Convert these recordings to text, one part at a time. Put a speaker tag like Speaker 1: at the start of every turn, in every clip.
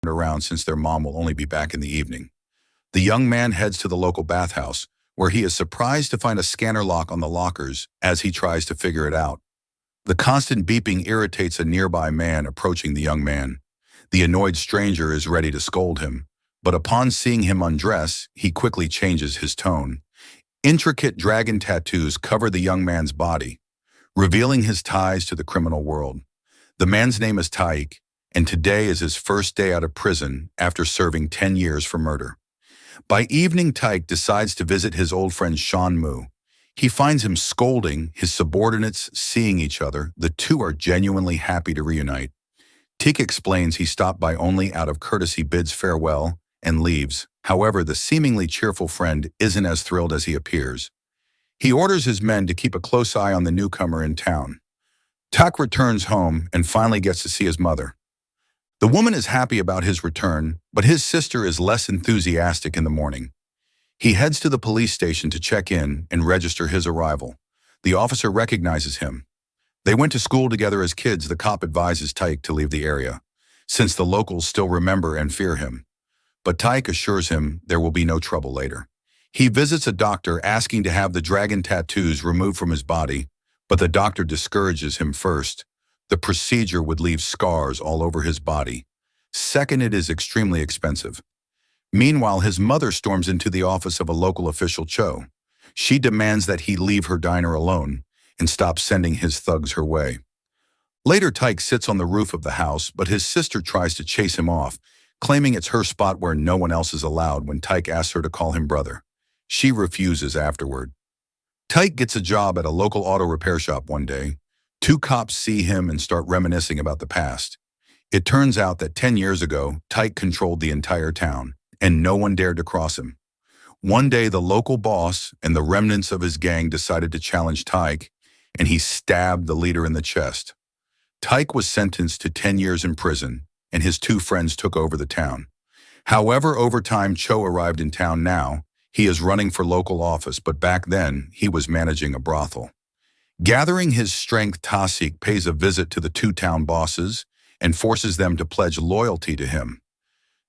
Speaker 1: around since their mom will only be back in the evening. The young man heads to the local bathhouse, where he is surprised to find a scanner lock on the lockers as he tries to figure it out. The constant beeping irritates a nearby man approaching the young man. The annoyed stranger is ready to scold him, but upon seeing him undress, he quickly changes his tone. Intricate dragon tattoos cover the young man's body, revealing his ties to the criminal world. The man's name is Taik, and today is his first day out of prison after serving 10 years for murder. By evening, Taik decides to visit his old friend Sean Mu. He finds him scolding his subordinates, seeing each other. The two are genuinely happy to reunite. Taik explains he stopped by only out of courtesy, bids farewell, and leaves. However, the seemingly cheerful friend isn't as thrilled as he appears. He orders his men to keep a close eye on the newcomer in town. Taik returns home and finally gets to see his mother. The woman is happy about his return, but his sister is less enthusiastic in the morning. He heads to the police station to check in and register his arrival. The officer recognizes him. They went to school together as kids. The cop advises Taik to leave the area, since the locals still remember and fear him. But Taik assures him there will be no trouble later. He visits a doctor asking to have the dragon tattoos removed from his body, but the doctor discourages him first. The procedure would leave scars all over his body. Second, it is extremely expensive. Meanwhile, his mother storms into the office of a local official, Cho. She demands that he leave her diner alone and stop sending his thugs her way. Later, Taik sits on the roof of the house, but his sister tries to chase him off, claiming it's her spot where no one else is allowed when Taik asks her to call him brother. She refuses afterward. Taik gets a job at a local auto repair shop one day. Two cops see him and start reminiscing about the past. It turns out that 10 years ago, Taik controlled the entire town, and no one dared to cross him. One day, the local boss and the remnants of his gang decided to challenge Taik, and he stabbed the leader in the chest. Taik was sentenced to 10 years in prison, and his two friends took over the town. However, over time, Cho arrived in town now. He is running for local office, but back then, he was managing a brothel. Gathering his strength, Taik pays a visit to the two town bosses and forces them to pledge loyalty to him.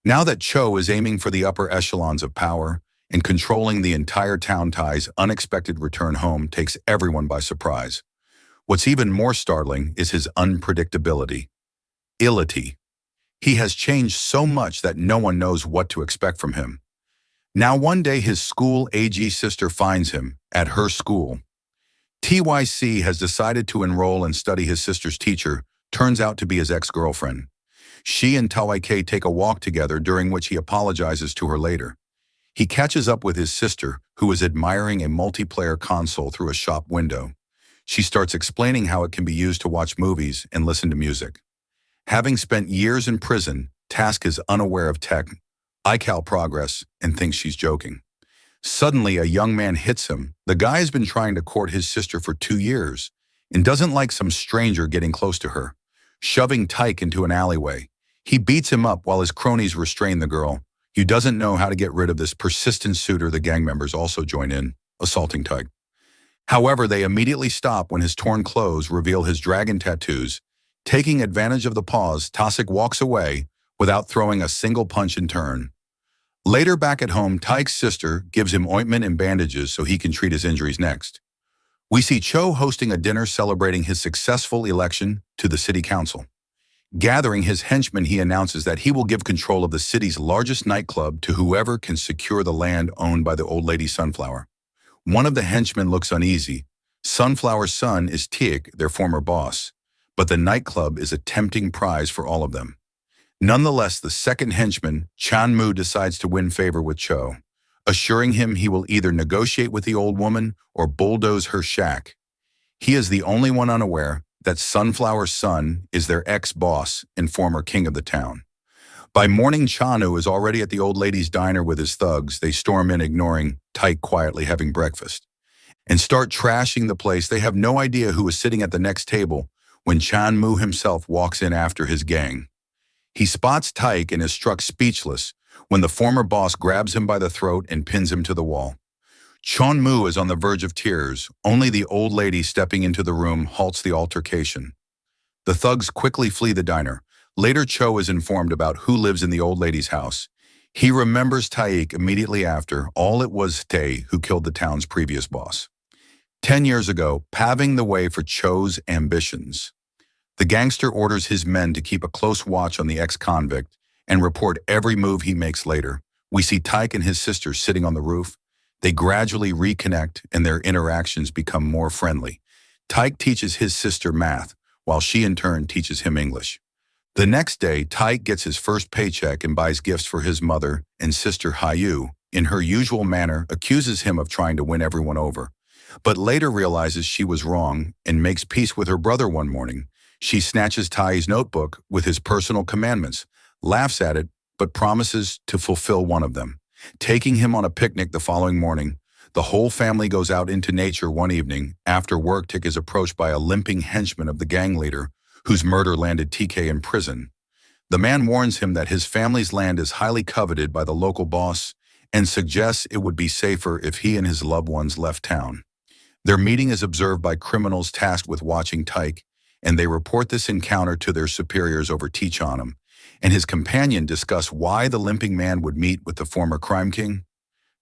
Speaker 1: Now that Cho is aiming for the upper echelons of power and controlling the entire town, Taik's unexpected return home takes everyone by surprise. What's even more startling is his unpredictability. He has changed so much that no one knows what to expect from him. Now one day his school AG sister finds him at her school. TYC has decided to enroll and study his sister's teacher, turns out to be his ex-girlfriend. She and Taik take a walk together, during which he apologizes to her later. He catches up with his sister, who is admiring a multiplayer console through a shop window. She starts explaining how it can be used to watch movies and listen to music. Having spent years in prison, Taik is unaware of tech, iCal progress, and thinks she's joking. Suddenly, a young man hits him. The guy has been trying to court his sister for 2 years and doesn't like some stranger getting close to her. Shoving Taik into an alleyway, he beats him up while his cronies restrain the girl. He doesn't know how to get rid of this persistent suitor. The gang members also join in, assaulting Taik. However, they immediately stop when his torn clothes reveal his dragon tattoos. Taking advantage of the pause, Taik walks away without throwing a single punch in turn. Later, back at home, Taik's sister gives him ointment and bandages so he can treat his injuries next. We see Cho hosting a dinner celebrating his successful election to the city council. Gathering his henchmen, he announces that he will give control of the city's largest nightclub to whoever can secure the land owned by the old lady Sunflower. One of the henchmen looks uneasy. Sunflower's son is Taik, their former boss, but the nightclub is a tempting prize for all of them. Nonetheless, the second henchman, Chanmu, decides to win favor with Cho, assuring him he will either negotiate with the old woman or bulldoze her shack. He is the only one unaware that Sunflower's son is their ex-boss and former king of the town. By morning, Chanu is already at the old lady's diner with his thugs. They storm in, ignoring Taik quietly having breakfast, and start trashing the place. They have no idea who is sitting at the next table when Chanmu himself walks in after his gang. He spots Taik and is struck speechless when the former boss grabs him by the throat and pins him to the wall. Chonmu is on the verge of tears. Only the old lady stepping into the room halts the altercation. The thugs quickly flee the diner, Later, Cho is informed about who lives in the old lady's house. He remembers Taik immediately after. All it was Tae who killed the town's previous boss. 10 years ago, paving the way for Cho's ambitions. The gangster orders his men to keep a close watch on the ex-convict and report every move he makes later. We see Taik and his sister sitting on the roof. They gradually reconnect and their interactions become more friendly. Taik teaches his sister math, while she in turn teaches him English. The next day, Taik gets his first paycheck and buys gifts for his mother and sister Hayu. In her usual manner, accuses him of trying to win everyone over, but later realizes she was wrong and makes peace with her brother one morning. She snatches Tai's notebook with his personal commandments, laughs at it, but promises to fulfill one of them. Taking him on a picnic the following morning, the whole family goes out into nature one evening. After work, Tik is approached by a limping henchman of the gang leader, whose murder landed TK in prison. The man warns him that his family's land is highly coveted by the local boss and suggests it would be safer if he and his loved ones left town. Their meeting is observed by criminals tasked with watching Taik, and they report this encounter to their superiors over tea. Chanam and his companion discuss why the limping man would meet with the former crime king.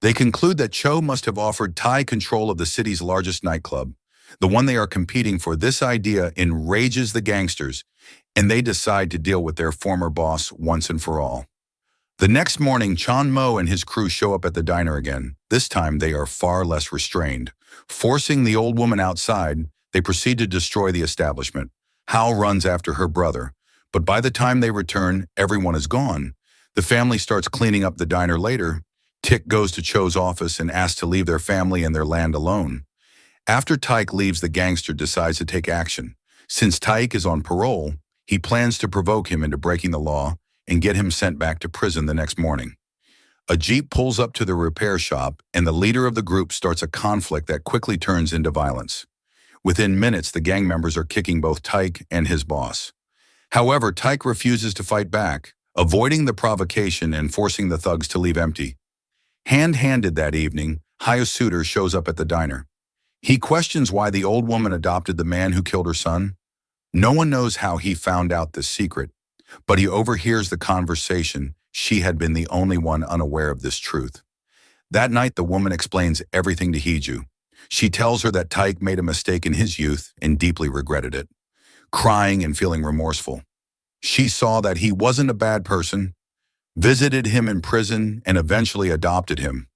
Speaker 1: They conclude that Cho must have offered Tai control of the city's largest nightclub, the one they are competing for. This idea enrages the gangsters, and they decide to deal with their former boss once and for all. The next morning, Chan Mo and his crew show up at the diner again. This time, they are far less restrained. Forcing the old woman outside, they proceed to destroy the establishment. Hao runs after her brother, but by the time they return, everyone is gone. The family starts cleaning up the diner later. Tik goes to Cho's office and asks to leave their family and their land alone. After Taik leaves, the gangster decides to take action. Since Taik is on parole, he plans to provoke him into breaking the law and get him sent back to prison the next morning. A jeep pulls up to the repair shop, and the leader of the group starts a conflict that quickly turns into violence. Within minutes, the gang members are kicking both Taik and his boss. However, Taik refuses to fight back, avoiding the provocation and forcing the thugs to leave empty. Hand-handed that evening, Hayasuter shows up at the diner. He questions why the old woman adopted the man who killed her son. No one knows how he found out this secret, but he overhears the conversation. She had been the only one unaware of this truth. That night, the woman explains everything to Hiju. She tells her that Taik made a mistake in his youth and deeply regretted it, crying and feeling remorseful. She saw that he wasn't a bad person, visited him in prison, and eventually adopted him.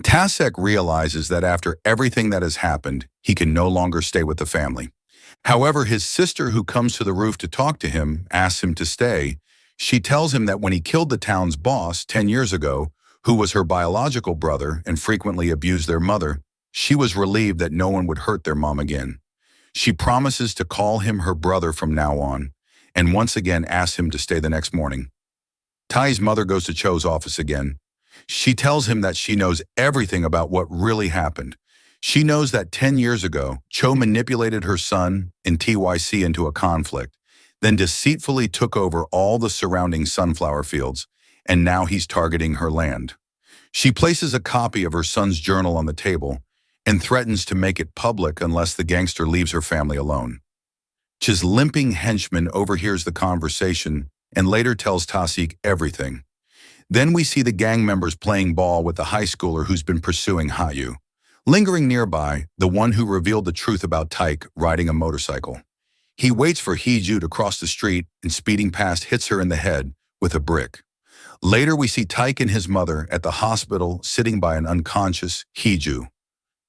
Speaker 1: Tasek realizes that after everything that has happened, he can no longer stay with the family. However, his sister, who comes to the roof to talk to him, asks him to stay. She tells him that when he killed the town's boss 10 years ago, who was her biological brother and frequently abused their mother, she was relieved that no one would hurt their mom again. She promises to call him her brother from now on, and once again asks him to stay the next morning. Tai's mother goes to Cho's office again. She tells him that she knows everything about what really happened. She knows that 10 years ago, Cho manipulated her son and TYC into a conflict, then deceitfully took over all the surrounding sunflower fields, and now he's targeting her land. She places a copy of her son's journal on the table and threatens to make it public unless the gangster leaves her family alone. Cho's limping henchman overhears the conversation and later tells Tasik everything. Then we see the gang members playing ball with the high schooler who's been pursuing Hayu. Lingering nearby, the one who revealed the truth about Taik riding a motorcycle. He waits for Hiju to cross the street and speeding past hits her in the head with a brick. Later we see Taik and his mother at the hospital sitting by an unconscious Hiju.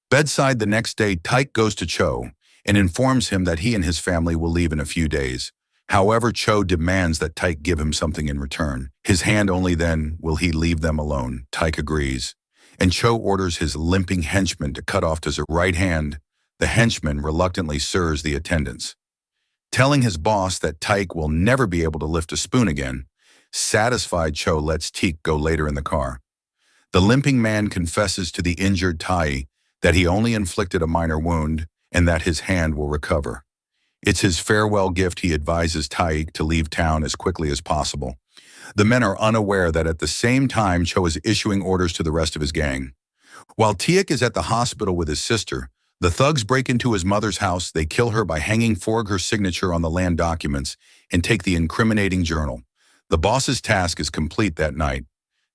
Speaker 1: Bedside the next day, Taik goes to Cho and informs him that he and his family will leave in a few days. However, Cho demands that Taik give him something in return. His hand only then will he leave them alone. Taik agrees, and Cho orders his limping henchman to cut off his right hand. The henchman reluctantly serves the attendants. Telling his boss that Taik will never be able to lift a spoon again, satisfied, Cho lets Taik go later in the car. The limping man confesses to the injured Tai that he only inflicted a minor wound and that his hand will recover. It's his farewell gift. He advises Taik to leave town as quickly as possible. The men are unaware that at the same time Cho is issuing orders to the rest of his gang. While Taik is at the hospital with his sister, The thugs break into his mother's house, they kill her by hanging her signature on the land documents, and take the incriminating journal. The boss's task is complete that night.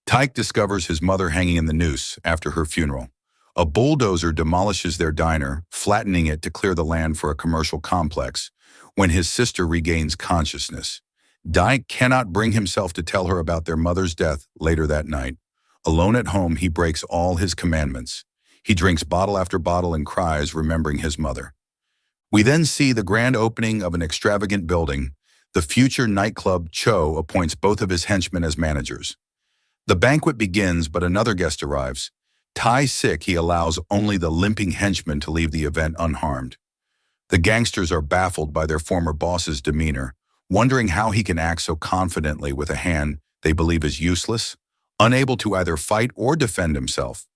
Speaker 1: Tyke discovers his mother hanging in the noose after her funeral. A bulldozer demolishes their diner, flattening it to clear the land for a commercial complex, when his sister regains consciousness. Dyke cannot bring himself to tell her about their mother's death later that night. Alone at home, he breaks all his commandments. He drinks bottle after bottle and cries, remembering his mother. We then see the grand opening of an extravagant building. The future nightclub Cho appoints both of his henchmen as managers. The banquet begins, but another guest arrives. Sick, he allows only the limping henchman to leave the event unharmed. The gangsters are baffled by their former boss's demeanor, wondering how he can act so confidently with a hand they believe is useless, unable to either fight or defend himself.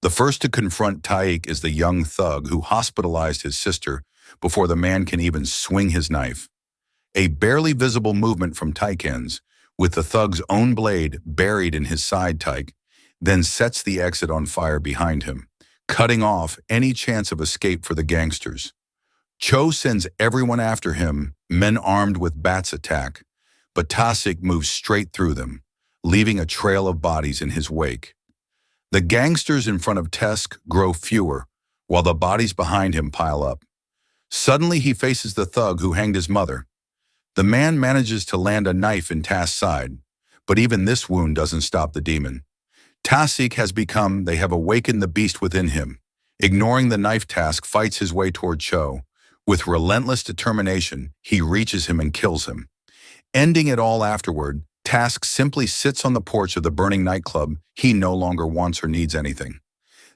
Speaker 1: The first to confront Taik is the young thug who hospitalized his sister before the man can even swing his knife. A barely visible movement from Taik ends, with the thug's own blade buried in his side. Taik then sets the exit on fire behind him, cutting off any chance of escape for the gangsters. Cho sends everyone after him, men armed with bats attack, but Tasik moves straight through them, leaving a trail of bodies in his wake. The gangsters in front of Tesk grow fewer, while the bodies behind him pile up. Suddenly he faces the thug who hanged his mother. The man manages to land a knife in Task's side, but even this wound doesn't stop the demon. Tasik they have awakened the beast within him. Ignoring the knife, Task fights his way toward Cho. With relentless determination, he reaches him and kills him. Ending it all afterward, Task simply sits on the porch of the burning nightclub. He no longer wants or needs anything.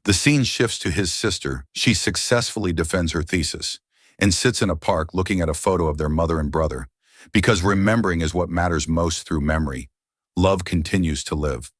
Speaker 1: The scene shifts to his sister. She successfully defends her thesis and sits in a park looking at a photo of their mother and brother, because remembering is what matters most through memory. Love continues to live.